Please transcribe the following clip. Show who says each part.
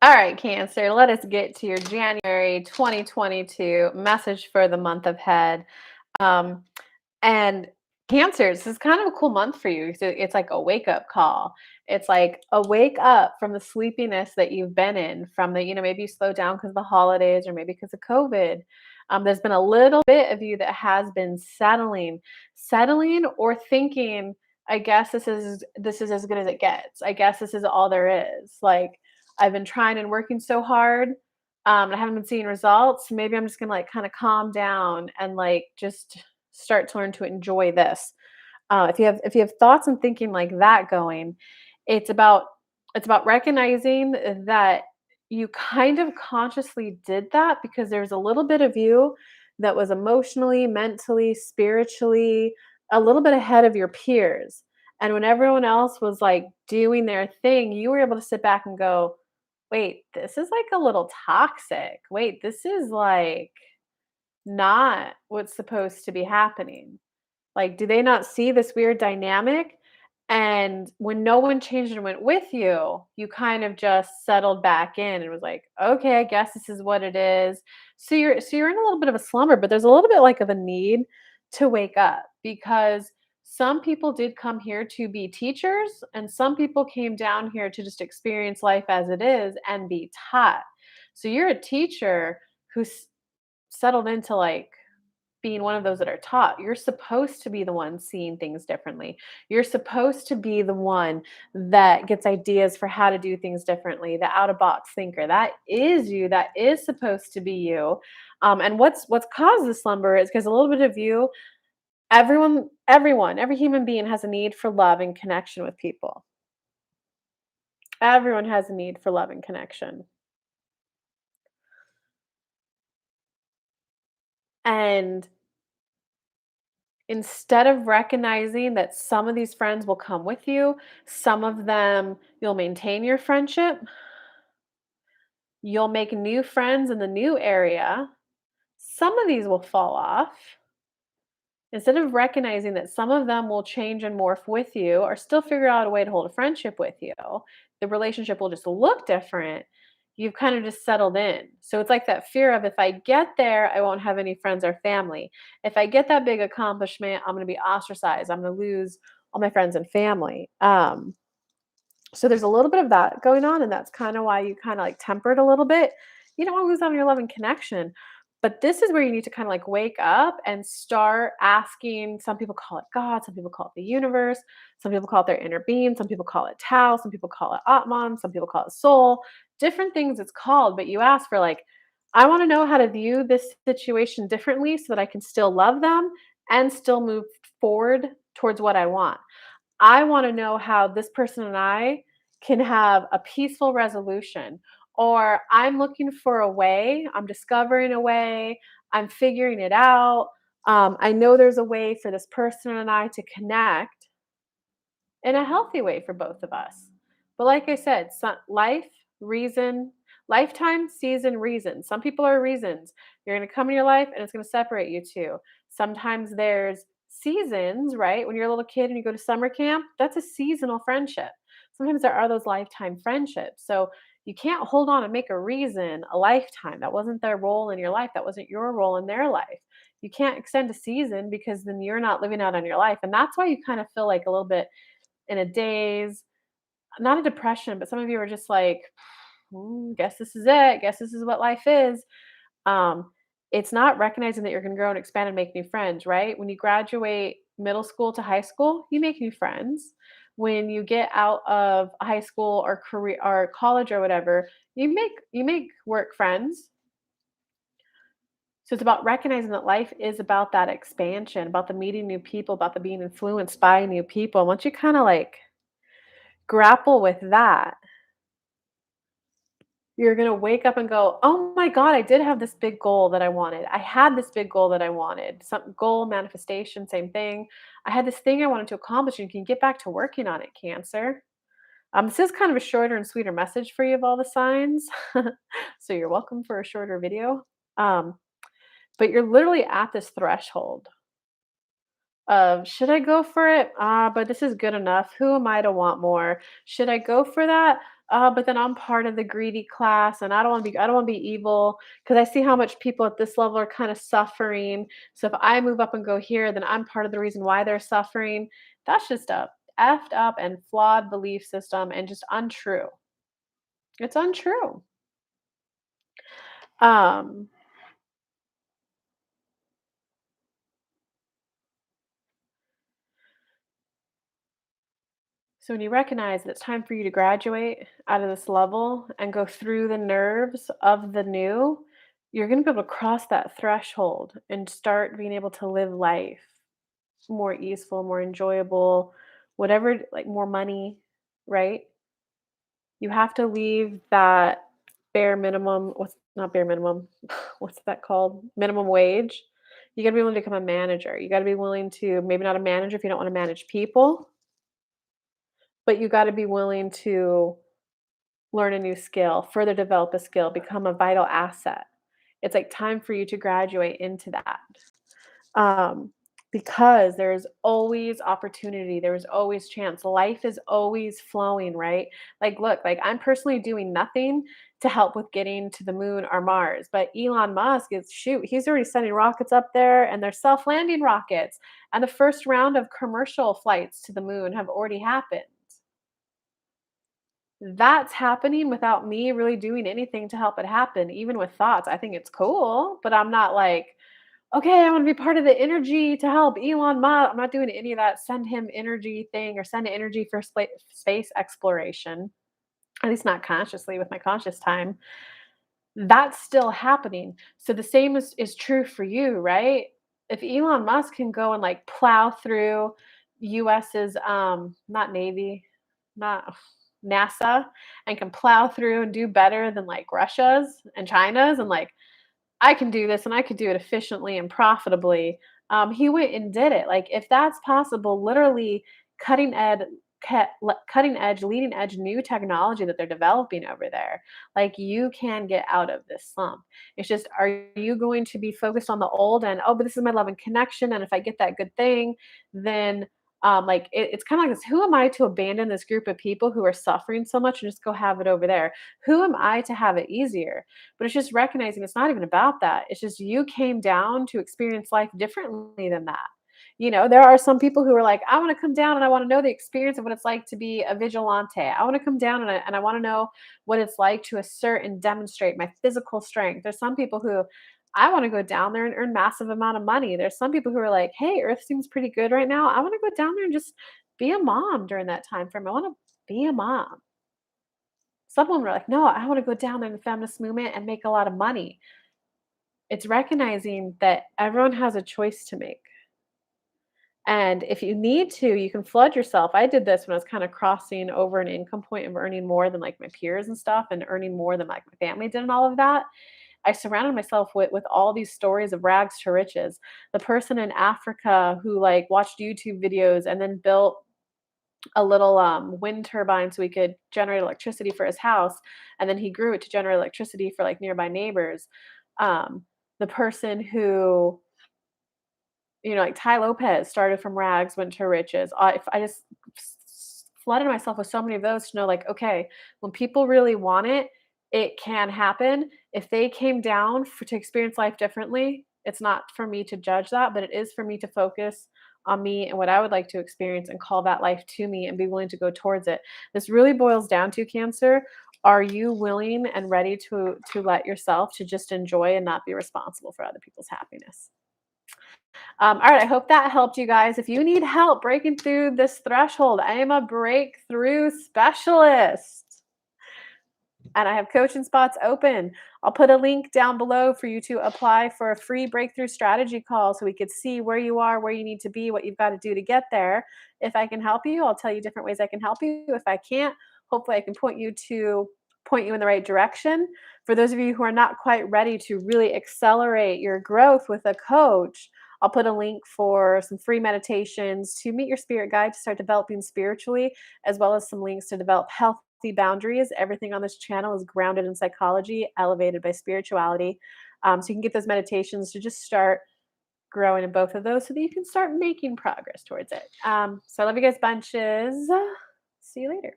Speaker 1: All right, Cancer, let us get to your January 2022 message for the month ahead. Um, and Cancer, this is kind of a cool month for you. So it's like a wake up call. It's like a wake up from the sleepiness that you've been in, from the, maybe you slowed down because of the holidays or maybe because of COVID. There's been a little bit of you that has been settling or thinking, I guess this is as good as it gets. I guess this is all there is. Like I've been trying and working so hard. And I haven't been seeing results. Maybe I'm just gonna like kind of calm down and like just start to learn to enjoy this. If you have thoughts and thinking like that going, it's about it's about recognizing that you kind of consciously did that because there's a little bit of you that was emotionally, mentally, spiritually a little bit ahead of your peers. And when everyone else was like doing their thing, you were able to sit back and go, wait, this is like a little toxic. Wait, this is like not what's supposed to be happening. Like, do they not see this weird dynamic? And when no one changed and went with you, you kind of just settled back in and was like, okay, I guess this is what it is. So you're in a little bit of a slumber, but there's a little bit like of a need to wake up because some people did come here to be teachers and some people came down here to just experience life as it is and be taught. So you're a teacher who's settled into like being one of those that are taught. You're supposed to be the one seeing things differently. You're supposed to be the one that gets ideas for how to do things differently, the out of box thinker. That is you. That is supposed to be you. And what's caused the slumber is because a little bit of you, every human being has a need for love and connection with people. Everyone has a need for love and connection. And instead of recognizing that some of these friends will come with you, some of them you'll maintain your friendship, you'll make new friends in the new area, some of these will fall off. Instead of recognizing that some of them will change and morph with you or still figure out a way to hold a friendship with you, the relationship will just look different. You've kind of just settled in. So it's like that fear of if I get there, I won't have any friends or family. If I get that big accomplishment, I'm going to be ostracized. I'm going to lose all my friends and family. So there's a little bit of that going on, and that's kind of why you kind of like temper it a little bit. You don't want to lose out on your love and connection. But this is where you need to kind of like wake up and start asking. Some people call it God, some people call it the universe, some people call it their inner being, some people call it Tao, some people call it Atman, some people call it soul, different things it's called. But you ask for like, I want to know how to view this situation differently so that I can still love them and still move forward towards what I want. I want to know how this person and I can have a peaceful resolution. Or I'm looking for a way, I'm discovering a way, I'm figuring it out. I know there's a way for this person and I to connect in a healthy way for both of us. But like I said, life, reason, lifetime, season, reason. Some people are reasons. You're going to come in your life and it's going to separate you two. Sometimes there's seasons, right? When you're a little kid and you go to summer camp, that's a seasonal friendship. Sometimes there are those lifetime friendships. So you can't hold on and make a reason a lifetime. That wasn't their role in your life. That wasn't your role in their life. You can't extend a season because then you're not living out on your life. And that's why you kind of feel like a little bit in a daze, not a depression, but some of you are just like, guess this is it. Guess this is what life is. Um, it's not recognizing that you're going to grow and expand and make new friends, right? When you graduate middle school to high school, you make new friends. When you get out of high school or career or college or whatever, you make work friends. So it's about recognizing that life is about that expansion, about the meeting new people, about the being influenced by new people. Once you kind of like grapple with that, you're gonna wake up and go, "Oh my god, I did have this big goal that I wanted. I had this big goal that I wanted." Some goal manifestation, same thing. I had this thing I wanted to accomplish, and you can get back to working on it, Cancer. This is kind of a shorter and sweeter message for you of all the signs. So you're welcome for a shorter video. Um, but you're literally at this threshold of should I go for it? But this is good enough. Who am I to want more? Should I go for that? But then I'm part of the greedy class and I don't want to be evil because I see how much people at this level are kind of suffering. So if I move up and go here, then I'm part of the reason why they're suffering. That's just a effed up and flawed belief system and just untrue. It's untrue. Um, so when you recognize that it's time for you to graduate out of this level and go through the nerves of the new, you're going to be able to cross that threshold and start being able to live life more easeful, more enjoyable, whatever, like more money, right? You have to leave that bare minimum. What's not bare minimum? What's that called? Minimum wage. You got to be willing to become a manager. You got to be willing to, maybe not a manager if you don't want to manage people, but you got to be willing to learn a new skill, further develop a skill, become a vital asset. It's like time for you to graduate into that. um, because there's always opportunity, there's always chance. Life is always flowing, right? Like, look, like I'm personally doing nothing to help with getting to the moon or Mars, but Elon Musk is shoot, he's already sending rockets up there and they're self-landing rockets. And the first round of commercial flights to the moon have already happened. That's happening without me really doing anything to help it happen, even with thoughts. I think it's cool, but I'm not like, okay, I want to be part of the energy to help Elon Musk. I'm not doing any of that send him energy thing or send energy for space exploration, at least not consciously with my conscious time. That's still happening. So the same is true for you, right? If Elon Musk can go and like plow through US's not Navy, not NASA, and can plow through and do better than like Russia's and China's and like I can do this and I could do it efficiently and profitably. He went and did it. Like if that's possible, literally cutting edge, cutting edge, leading edge new technology that they're developing over there. Like you can get out of this slump. It's just, are you going to be focused on the old and oh, but this is my love and connection, and if I get that good thing, then like it's kind of like this. Who am I to abandon this group of people who are suffering so much and just go have it over there? Who am I to have it easier? But it's just recognizing it's not even about that. It's just you came down to experience life differently than that. You know, there are some people who are like, I want to come down and I want to know the experience of what it's like to be a vigilante. I want to come down and I want to know what it's like to assert and demonstrate my physical strength. There's some people who I want to go down there and earn massive amount of money. There's some people who are like, hey, Earth seems pretty good right now. I want to go down there and just be a mom during that time frame. I want to be a mom. Some women are like, no, I want to go down there in the feminist movement and make a lot of money. It's recognizing that everyone has a choice to make. And if you need to, you can flood yourself. I did this when I was kind of crossing over an income point of earning more than like my peers and stuff and earning more than like my family did and all of that. I surrounded myself with all these stories of rags to riches. The person in Africa who like watched YouTube videos and then built a little wind turbine so he could generate electricity for his house, and then he grew it to generate electricity for like nearby neighbors. The person who, you know, like Ty Lopez started from rags, went to riches. I just flooded myself with so many of those to know, like, okay, when people really want it, it can happen. If they came down to experience life differently, it's not for me to judge that, but it is for me to focus on me and what I would like to experience and call that life to me and be willing to go towards it. This really boils down to Cancer. Are you willing and ready to let yourself to just enjoy and not be responsible for other people's happiness? All right, I hope that helped you guys. If you need help breaking through this threshold, I am a breakthrough specialist and I have coaching spots open. I'll put a link down below for you to apply for a free breakthrough strategy call so we could see where you are, where you need to be, what you've got to do to get there. If I can help you, I'll tell you different ways I can help you. If I can't, hopefully I can point you in the right direction. For those of you who are not quite ready to really accelerate your growth with a coach, I'll put a link for some free meditations to meet your spirit guide to start developing spiritually, as well as some links to develop healthy boundaries. Everything on this channel is grounded in psychology, elevated by spirituality. So you can get those meditations to just start growing in both of those so that you can start making progress towards it. So I love you guys bunches. See you later.